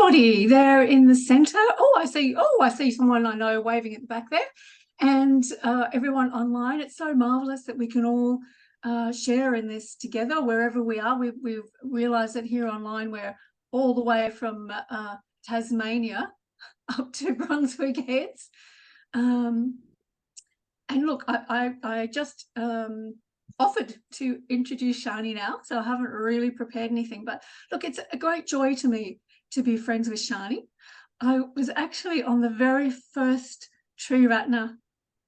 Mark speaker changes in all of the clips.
Speaker 1: everybody there in the centre. I see someone I know waving at the back there, and everyone online. It's so marvellous that we can all share in this together wherever we are. We've realised that here online we're all the way from Tasmania up to Brunswick Heads. And look, I just offered to introduce Shani now, so I haven't really prepared anything. But look, it's a great joy to me to be friends with Shani. I was actually on the very first Triratna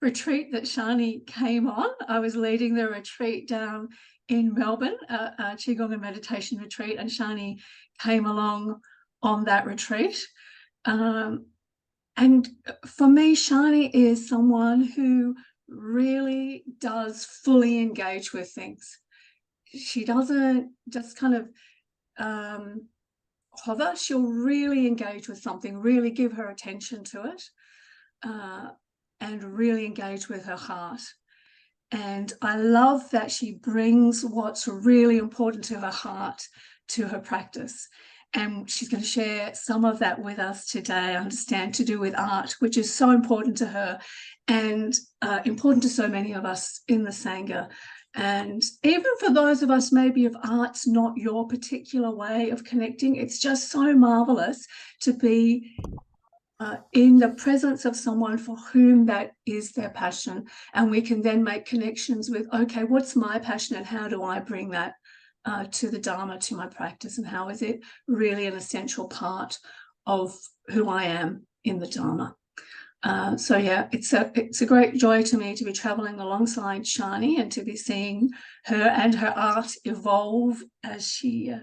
Speaker 1: retreat that Shani came on. I was leading the retreat down in Melbourne, a Qigong and meditation retreat, and Shani came along on that retreat. And for me, Shani is someone who really does fully engage with things. She doesn't just kind of hover. She'll really engage with something, really give her attention to it, and really engage with her heart. And I love that she brings what's really important to her heart to her practice. And she's going to share some of that with us today, I understand, to do with art, which is so important to her and important to so many of us in the Sangha. And even for those of us, maybe if art's not your particular way of connecting, it's just so marvellous to be in the presence of someone for whom that is their passion. And we can then make connections with, okay, what's my passion and how do I bring that to the Dharma, to my practice, and how is it really an essential part of who I am in the Dharma. So yeah, it's a great joy to me to be travelling alongside Shani and to be seeing her and her art evolve as she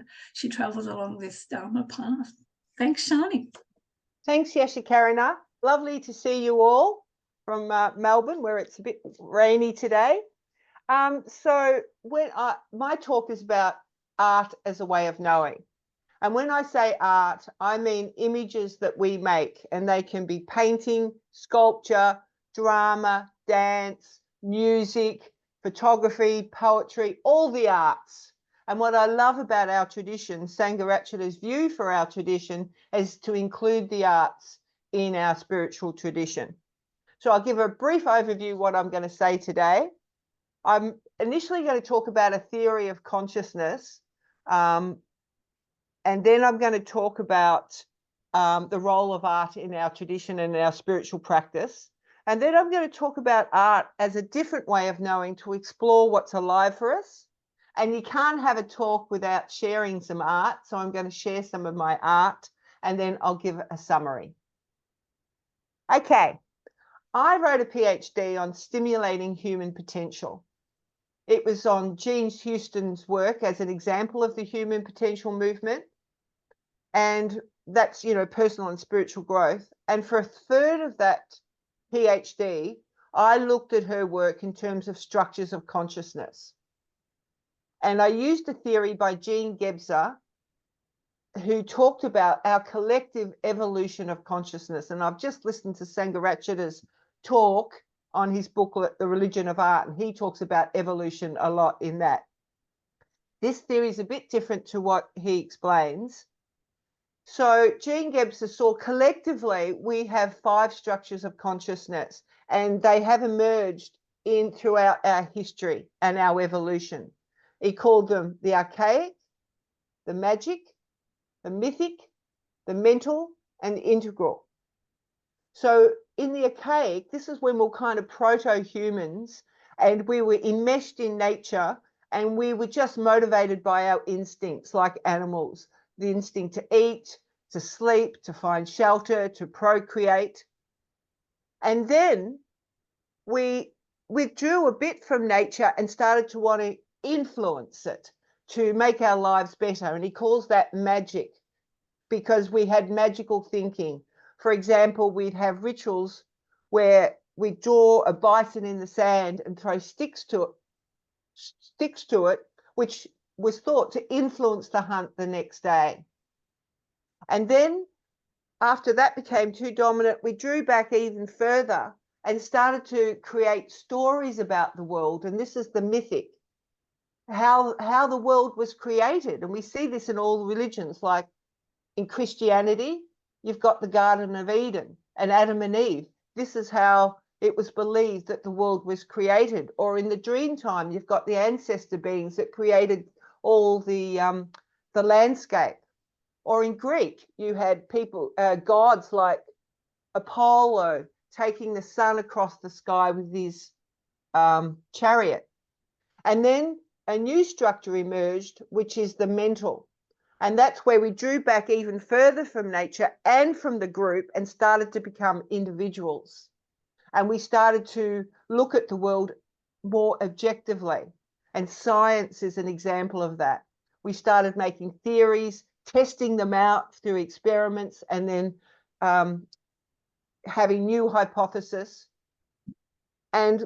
Speaker 1: travels along this Dharma path. Thanks, Shani.
Speaker 2: Thanks, Yashikarina. Lovely to see you all from Melbourne, where it's a bit rainy today. So when my talk is about art as a way of knowing. And when I say art, I mean images that we make, and they can be painting, sculpture, drama, dance, music, photography, poetry, all the arts. And what I love about our tradition, Sangharakshita's view for our tradition, is to include the arts in our spiritual tradition. So I'll give a brief overview of what I'm going to say today. I'm initially going to talk about a theory of consciousness, and then I'm going to talk about the role of art in our tradition and our spiritual practice. And then I'm going to talk about art as a different way of knowing, to explore what's alive for us. And you can't have a talk without sharing some art. So I'm going to share some of my art, and then I'll give a summary. Okay, I wrote a PhD on stimulating human potential. It was on Jean Houston's work as an example of the human potential movement. And that's, personal and spiritual growth. And for a third of that PhD, I looked at her work in terms of structures of consciousness. And I used a theory by Jean Gebser, who talked about our collective evolution of consciousness. And I've just listened to Sangharakshita's talk on his booklet, The Religion of Art, and he talks about evolution a lot in that. This theory is a bit different to what he explains. So Jean Gebser saw collectively we have 5 structures of consciousness, and they have emerged throughout our history and our evolution. He called them the archaic, the magic, the mythic, the mental, and the integral. So in the archaic, this is when we're kind of proto-humans, and we were enmeshed in nature, and we were just motivated by our instincts like animals, the instinct to eat, to sleep, to find shelter, to procreate. And then we withdrew a bit from nature and started to want to influence it to make our lives better. And he calls that magic, because we had magical thinking. For example, we'd have rituals where we draw a bison in the sand and throw sticks to it, which was thought to influence the hunt the next day. And then after that became too dominant, we drew back even further and started to create stories about the world. And this is the mythic, how the world was created. And we see this in all religions, like in Christianity, you've got the Garden of Eden and Adam and Eve. This is how it was believed that the world was created. Or in the dream time, you've got the ancestor beings that created all the landscape. Or in Greek, you had people, gods like Apollo taking the sun across the sky with his chariot. And then a new structure emerged, which is the mental. And that's where we drew back even further from nature and from the group and started to become individuals. And we started to look at the world more objectively. And science is an example of that. We started making theories, testing them out through experiments, and then having new hypotheses. And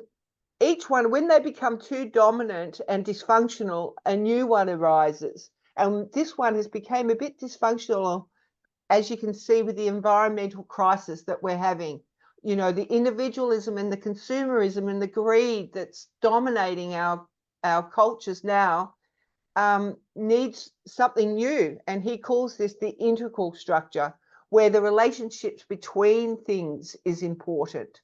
Speaker 2: each one, when they become too dominant and dysfunctional, a new one arises. And this one has become a bit dysfunctional, as you can see with the environmental crisis that we're having. You know, the individualism and the consumerism and the greed that's dominating our cultures now needs something new. And he calls this the integral structure, where the relationships between things is important.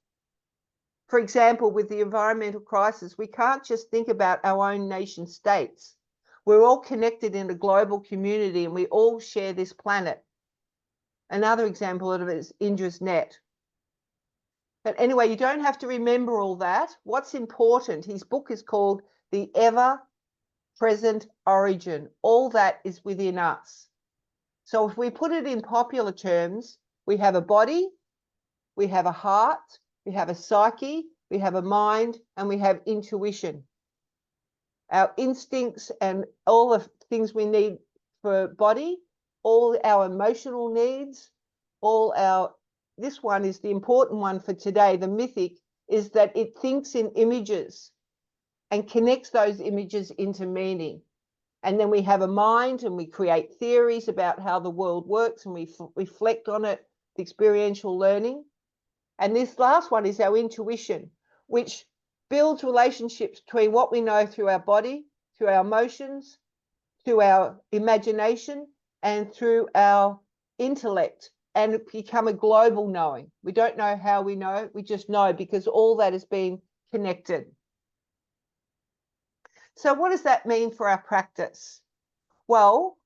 Speaker 2: For example, with the environmental crisis, we can't just think about our own nation states. We're all connected in a global community and we all share this planet. Another example of it is Indra's net. But anyway, you don't have to remember all that. What's important, his book is called The Ever-Present Origin. All that is within us. So if we put it in popular terms, we have a body, we have a heart, we have a psyche, we have a mind, and we have intuition. Our instincts and all the things we need for body, all our emotional needs, this one is the important one for today, the mythic, is that it thinks in images and connects those images into meaning. And then we have a mind and we create theories about how the world works and we reflect on it, the experiential learning. And this last one is our intuition, which builds relationships between what we know through our body, through our emotions, through our imagination, and through our intellect, and become a global knowing. We don't know how we know, we just know because all that has been connected. So what does that mean for our practice? Well,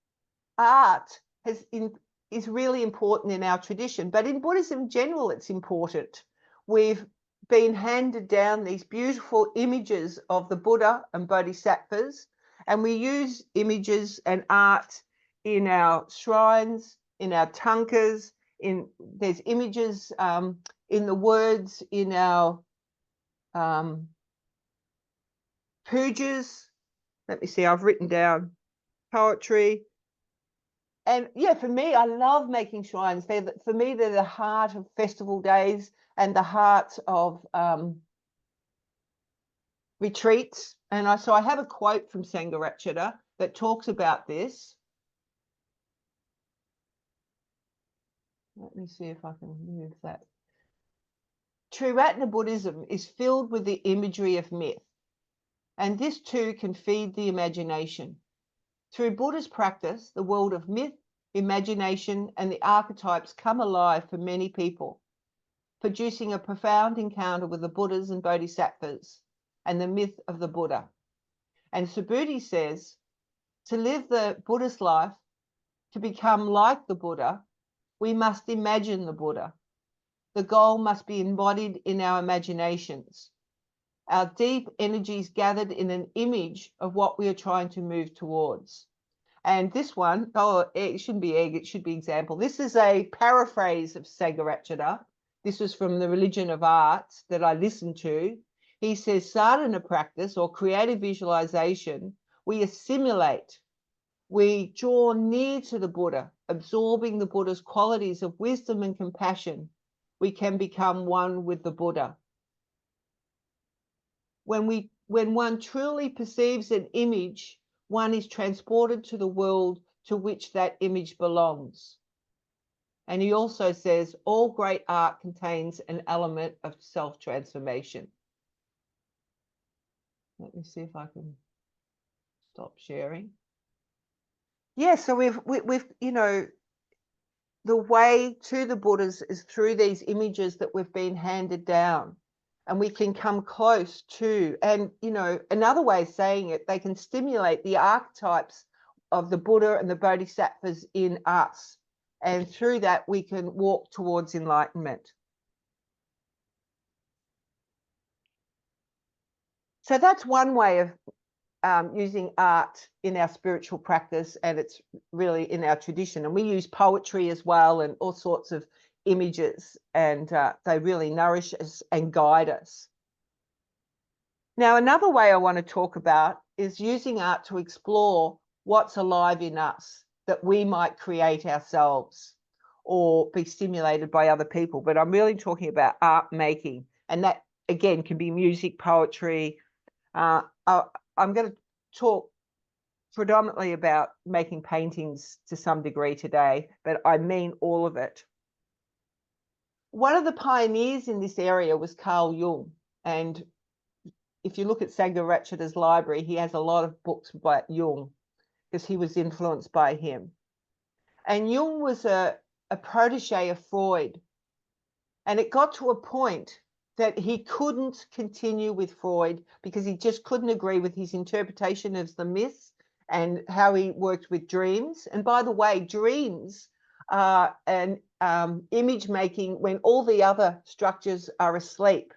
Speaker 2: art is really important in our tradition, but in Buddhism in general, it's important. We've been handed down these beautiful images of the Buddha and Bodhisattvas, and we use images and art in our shrines, in our tankas, there's images in the words in our pujas. Let me see, I've written down poetry. And yeah, for me, I love making shrines. For me, they're the heart of festival days and the heart of retreats. And so I have a quote from Sangharakshita that talks about this. Let me see if I can move that. Triratna Buddhism is filled with the imagery of myth, and this too can feed the imagination. Through Buddha's practice, the world of myth, imagination, and the archetypes come alive for many people, producing a profound encounter with the Buddhas and Bodhisattvas and the myth of the Buddha. And Subhuti says, to live the Buddhist life, to become like the Buddha, we must imagine the Buddha. The goal must be embodied in our imaginations. Our deep energies gathered in an image of what we are trying to move towards. And this one, it shouldn't be egg, it should be example. This is a paraphrase of Sangharakshita. This was from the Religion of Arts that I listened to. He says, sadhana practice or creative visualization, we assimilate, we draw near to the Buddha, absorbing the Buddha's qualities of wisdom and compassion. We can become one with the Buddha. When one truly perceives an image, one is transported to the world to which that image belongs. And he also says, all great art contains an element of self-transformation. Let me see if I can stop sharing. Yeah, so we've you know, the way to the Buddhas is through these images that we've been handed down, and we can come close to, and another way of saying it, they can stimulate the archetypes of the Buddha and the Bodhisattvas in us, and through that we can walk towards enlightenment. So that's one way of using art in our spiritual practice, and it's really in our tradition. And we use poetry as well, and all sorts of images, and they really nourish us and guide us. Now, another way I want to talk about is using art to explore what's alive in us that we might create ourselves or be stimulated by other people. But I'm really talking about art making, and that again can be music, poetry. I'm going to talk predominantly about making paintings to some degree today, but I mean all of it. One of the pioneers in this area was Carl Jung, and if you look at Sangharakshita's library, he has a lot of books by Jung because he was influenced by him. And Jung was a protege of Freud, and it got to a point that he couldn't continue with Freud because he just couldn't agree with his interpretation of the myths and how he worked with dreams. And by the way, dreams are an image making when all the other structures are asleep.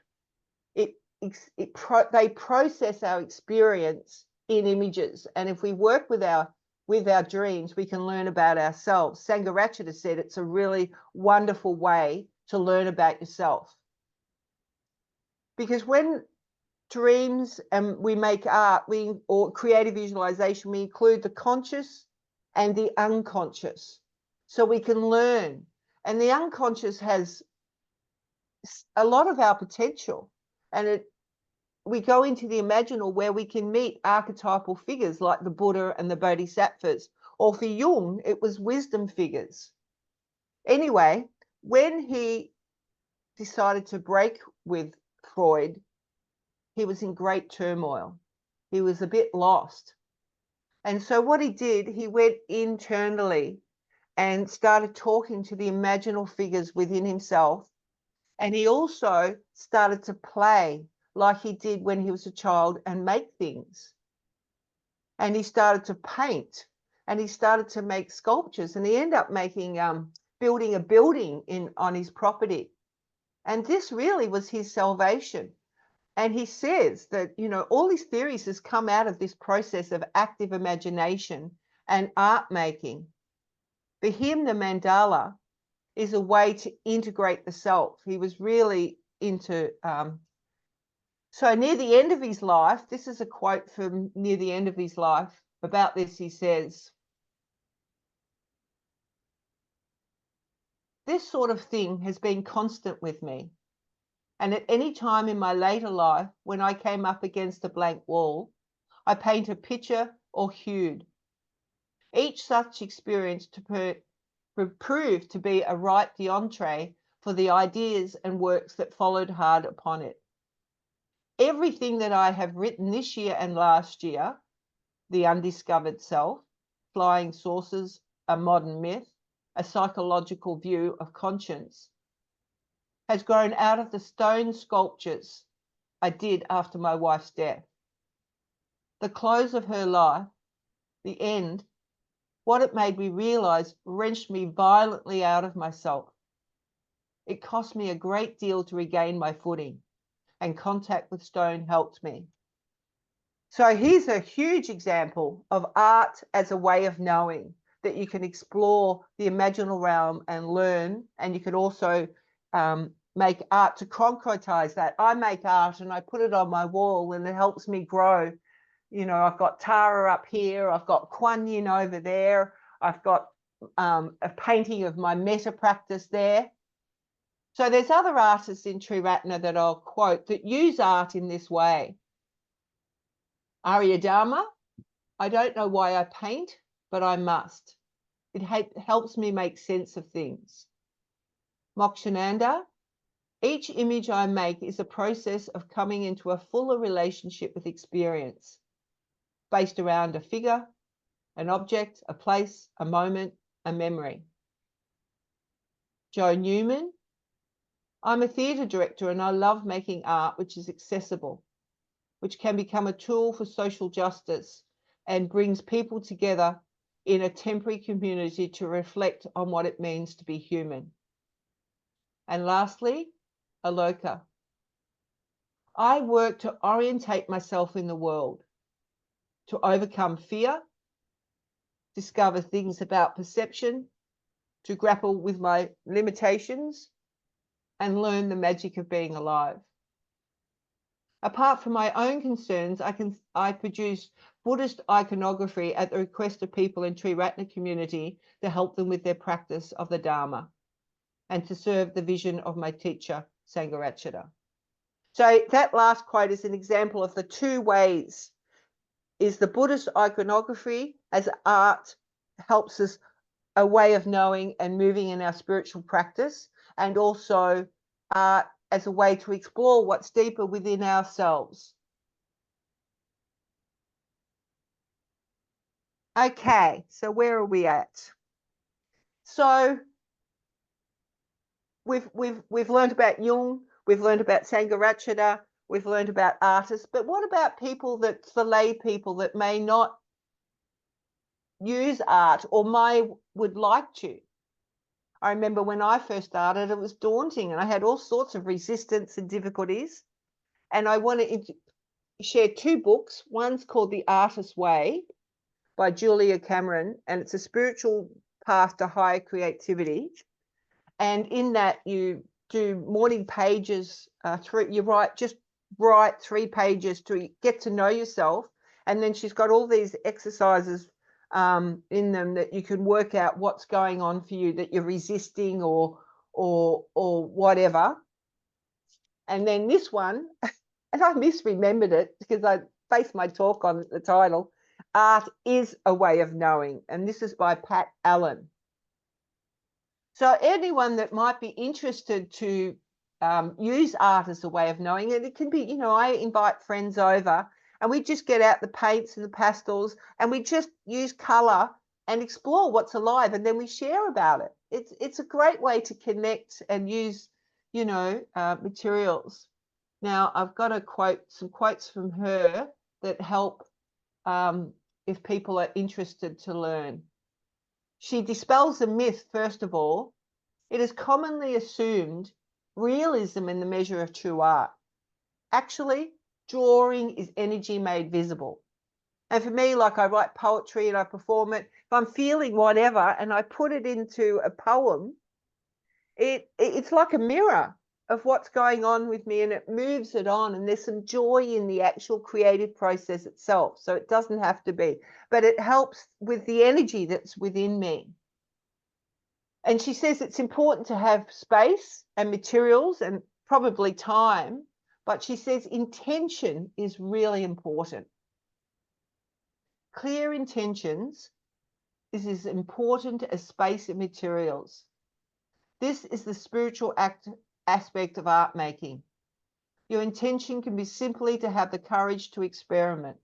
Speaker 2: They process our experience in images, and if we work with our dreams, we can learn about ourselves. Sangharakshita said it's a really wonderful way to learn about yourself. Because when dreams and we make art, or creative visualization, we include the conscious and the unconscious, so we can learn. And the unconscious has a lot of our potential, and we go into the imaginal where we can meet archetypal figures like the Buddha and the Bodhisattvas, or for Jung, it was wisdom figures. Anyway, when he decided to break with Freud, he was in great turmoil. He was a bit lost. And so what he did, he went internally and started talking to the imaginal figures within himself. And he also started to play like he did when he was a child and make things. And he started to paint, and he started to make sculptures, and he ended up making building a building on his property. And this really was his salvation. And he says that, all his theories has come out of this process of active imagination and art making. For him, the mandala is a way to integrate the self. He was really into, so near the end of his life, this is a quote from near the end of his life. About this, he says, "This sort of thing has been constant with me. And at any time in my later life, when I came up against a blank wall, I paint a picture or hewed. Each such experience proved to be a right entree for the ideas and works that followed hard upon it. Everything that I have written this year and last year, The Undiscovered Self, Flying Saucers, A Modern Myth, A Psychological View of Conscience, has grown out of the stone sculptures I did after my wife's death. The close of her life, the end, what it made me realize wrenched me violently out of myself. It cost me a great deal to regain my footing, and contact with stone helped me." So here's a huge example of art as a way of knowing, that you can explore the imaginal realm and learn, and you can also make art to concretize that. I make art and I put it on my wall, and it helps me grow. I've got Tara up here, I've got Kuan Yin over there, I've got a painting of my metta practice there. So there's other artists in Triratna that I'll quote that use art in this way. Aryadharma, "I don't know why I paint, but I must. It helps me make sense of things." Mokshananda, "Each image I make is a process of coming into a fuller relationship with experience, based around a figure, an object, a place, a moment, a memory." Joe Newman. I'm a theatre director and I love making art which is accessible, which can become a tool for social justice and brings people together in a temporary community to reflect on what it means to be human. And lastly, Aloka. I work to orientate myself in the world, to overcome fear, discover things about perception, to grapple with my limitations, and learn the magic of being alive. Apart from my own concerns, I produce Buddhist iconography at the request of people in Triratna community to help them with their practice of the Dharma and to serve the vision of my teacher, Sangharakshita. So that last quote is an example of the two ways is the Buddhist iconography as art helps us a way of knowing and moving in our spiritual practice, and also art as a way to explore what's deeper within ourselves. Okay, so where are we at? So we've learned about Jung, we've learned about Sangharakshita, we've learned about artists, but what about people that's the lay people that may not use art or would like to? I remember when I first started, it was daunting and I had all sorts of resistance and difficulties. And I want to share two books. One's called The Artist's Way by Julia Cameron, and it's a spiritual path to higher creativity. And in that, you do morning pages, you write 3 pages to get to know yourself. And then she's got all these exercises in them that you can work out what's going on for you that you're resisting or whatever. And then this one, and I misremembered it because I based my talk on the title, Art is a Way of Knowing. And this is by Pat Allen. So anyone that might be interested to use art as a way of knowing it, it can be, you know, I invite friends over and we just get out the paints and the pastels and we just use color and explore what's alive, and then we share about it. It's a great way to connect and use, you know, materials. Now I've got some quotes from her that help if people are interested to learn. She dispels a myth, first of all. It is commonly assumed realism in the measure of true art. Actually, drawing is energy made visible. And for me, like I write poetry and I perform it, if I'm feeling whatever and I put it into a poem, it's like a mirror of what's going on with me and it moves it on, and there's some joy in the actual creative process itself. So it doesn't have to be, but it helps with the energy that's within me. And she says it's important to have space and materials and probably time, but she says intention is really important. Clear intentions is as important as space and materials. This is the spiritual aspect of art making. Your intention can be simply to have the courage to experiment,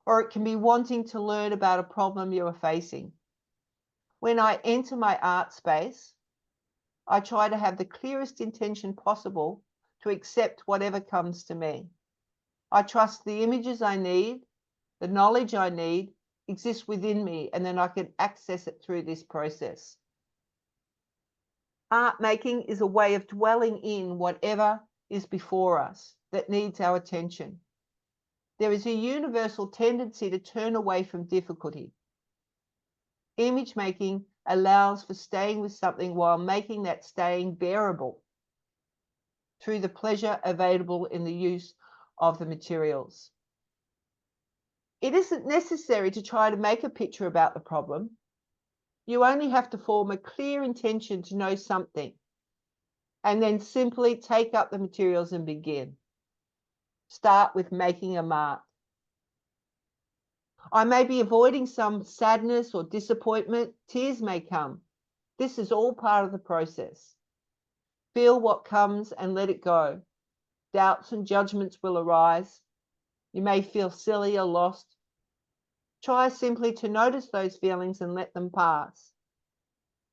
Speaker 2: or it can be wanting to learn about a problem you are facing. When I enter my art space, I try to have the clearest intention possible to accept whatever comes to me. I trust the images I need, the knowledge I need exists within me, and then I can access it through this process. Art making is a way of dwelling in whatever is before us that needs our attention. There is a universal tendency to turn away from difficulty. Image making allows for staying with something while making that staying bearable through the pleasure available in the use of the materials. It isn't necessary to try to make a picture about the problem. You only have to form a clear intention to know something, and then simply take up the materials and begin. Start with making a mark. I may be avoiding some sadness or disappointment. Tears may come. This is all part of the process. Feel what comes and let it go. Doubts and judgments will arise. You may feel silly or lost. Try simply to notice those feelings and let them pass.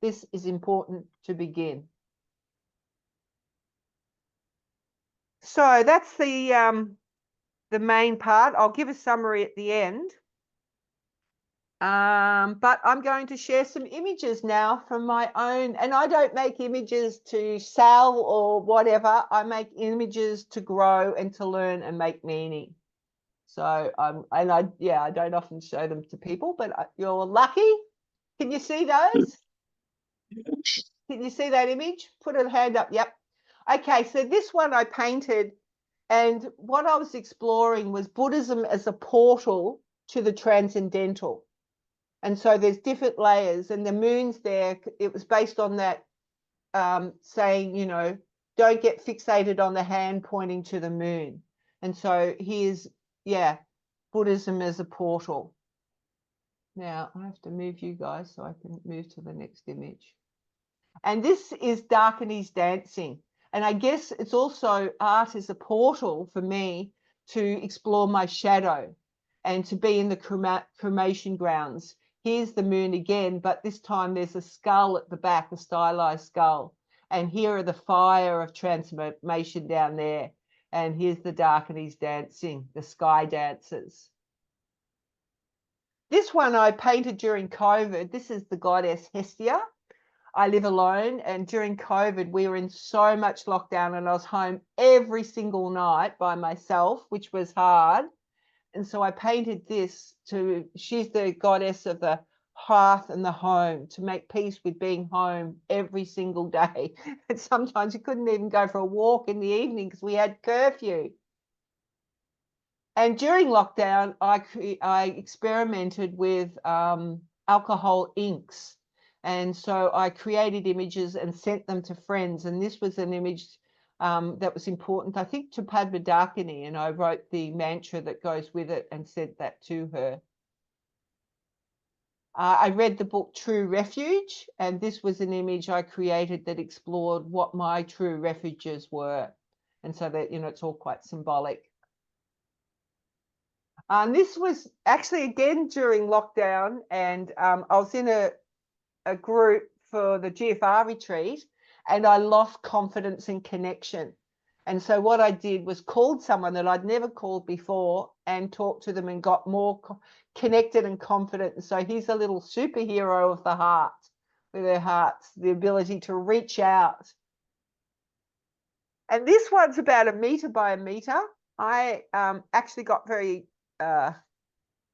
Speaker 2: this is important to begin. So that's the main part. I'll give a summary at the end. But I'm going to share some images now from my own, and I don't make images to sell or whatever. I make images to grow and to learn and make meaning. So I don't often show them to people, but you're lucky. Can you see those? Can you see that image? Put a hand up. Yep. Okay, so this one I painted, and what I was exploring was Buddhism as a portal to the transcendental. And so there's different layers, and the moon's there. It was based on that saying, you know, don't get fixated on the hand pointing to the moon. And so here's, yeah, Buddhism as a portal. Now I have to move you guys so I can move to the next image. And this is Darkinis dancing. And I guess it's also art is a portal for me to explore my shadow and to be in the cremation grounds. Here's the moon again, but this time there's a skull at the back, a stylized skull. And here are the fire of transformation down there. And here's the Darkinis dancing, the sky dancers. This one I painted during COVID. This is the goddess Hestia. I live alone, and during COVID, we were in so much lockdown, and I was home every single night by myself, which was hard. And so I painted this she's the goddess of the hearth and the home, to make peace with being home every single day. And sometimes you couldn't even go for a walk in the evening because we had curfew. And during lockdown, I experimented with alcohol inks. And so I created images and sent them to friends. And this was an image that was important, I think, to Padma Darkini. And I wrote the mantra that goes with it and sent that to her. I read the book True Refuge, and this was an image I created that explored what my true refuges were. And so that, you know, it's all quite symbolic. And this was actually, again, during lockdown, and I was in a group for the GFR retreat, and I lost confidence and connection. And so what I did was called someone that I'd never called before and talked to them and got more connected and confident. And so he's a little superhero of the heart, with their hearts, the ability to reach out. And this one's about 1 meter by 1 meter. I actually got very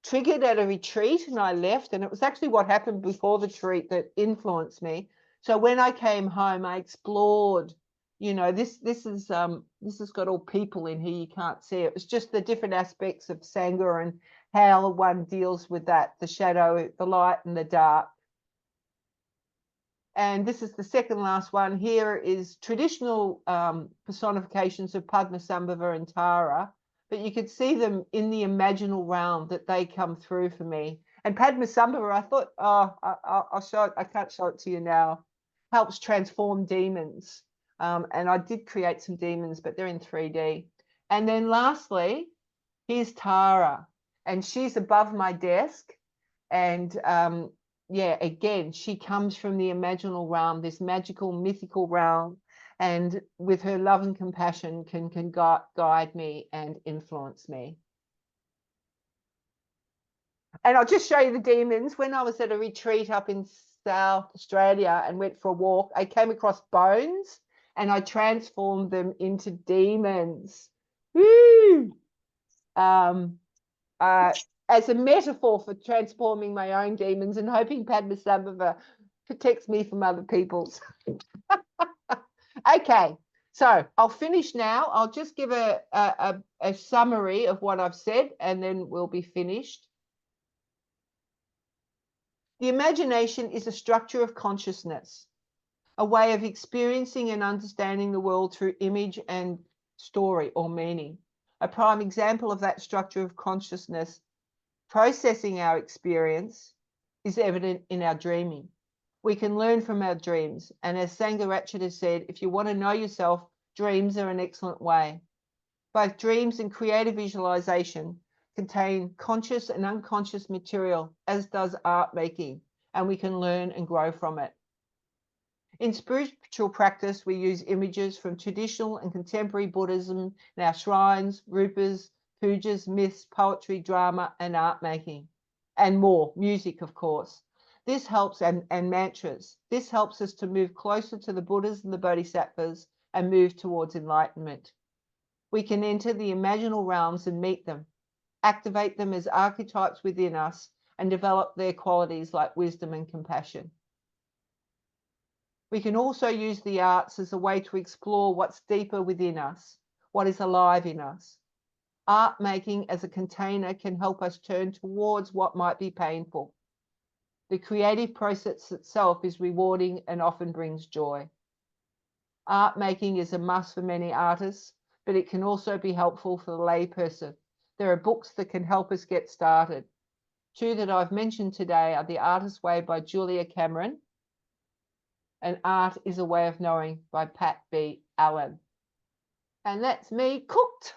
Speaker 2: triggered at a retreat, and I left, and it was actually what happened before the retreat that influenced me. So when I came home, I explored, you know, this has got all people in here, you can't see it. It was just the different aspects of Sangha and how one deals with that, the shadow, the light and the dark. And this is the second last one. Here is traditional personifications of Padmasambhava and Tara, but you could see them in the imaginal realm that they come through for me. And Padmasambhava, I thought, I'll show it. I can't show it to you now. Helps transform demons. And I did create some demons, but they're in 3D. And then lastly, here's Tara, and she's above my desk. And yeah, again, she comes from the imaginal realm, this magical, mythical realm, and with her love and compassion can guide me and influence me. And I'll just show you the demons. When I was at a retreat up in South Australia and went for a walk, I came across bones and I transformed them into demons. Woo! As a metaphor for transforming my own demons and hoping Padmasambhava protects me from other people's. Okay, so I'll finish now. I'll just give a summary of what I've said, and then we'll be finished. The imagination is a structure of consciousness, a way of experiencing and understanding the world through image and story or meaning. A prime example of that structure of consciousness processing our experience is evident in our dreaming. We can learn from our dreams. And as Sangharakshita said, if you want to know yourself, dreams are an excellent way. Both dreams and creative visualization contain conscious and unconscious material, as does art making, and we can learn and grow from it. In spiritual practice, we use images from traditional and contemporary Buddhism in our shrines, rupas, pujas, myths, poetry, drama, and art making, and more, music, of course. This helps, and mantras. This helps us to move closer to the Buddhas and the Bodhisattvas and move towards enlightenment. We can enter the imaginal realms and meet them, activate them as archetypes within us, and develop their qualities like wisdom and compassion. We can also use the arts as a way to explore what's deeper within us, what is alive in us. Art making as a container can help us turn towards what might be painful. The creative process itself is rewarding and often brings joy. Art making is a must for many artists, but it can also be helpful for the layperson. There are books that can help us get started. Two that I've mentioned today are The Artist's Way by Julia Cameron and Art is a Way of Knowing by Pat B. Allen. And that's me cooked.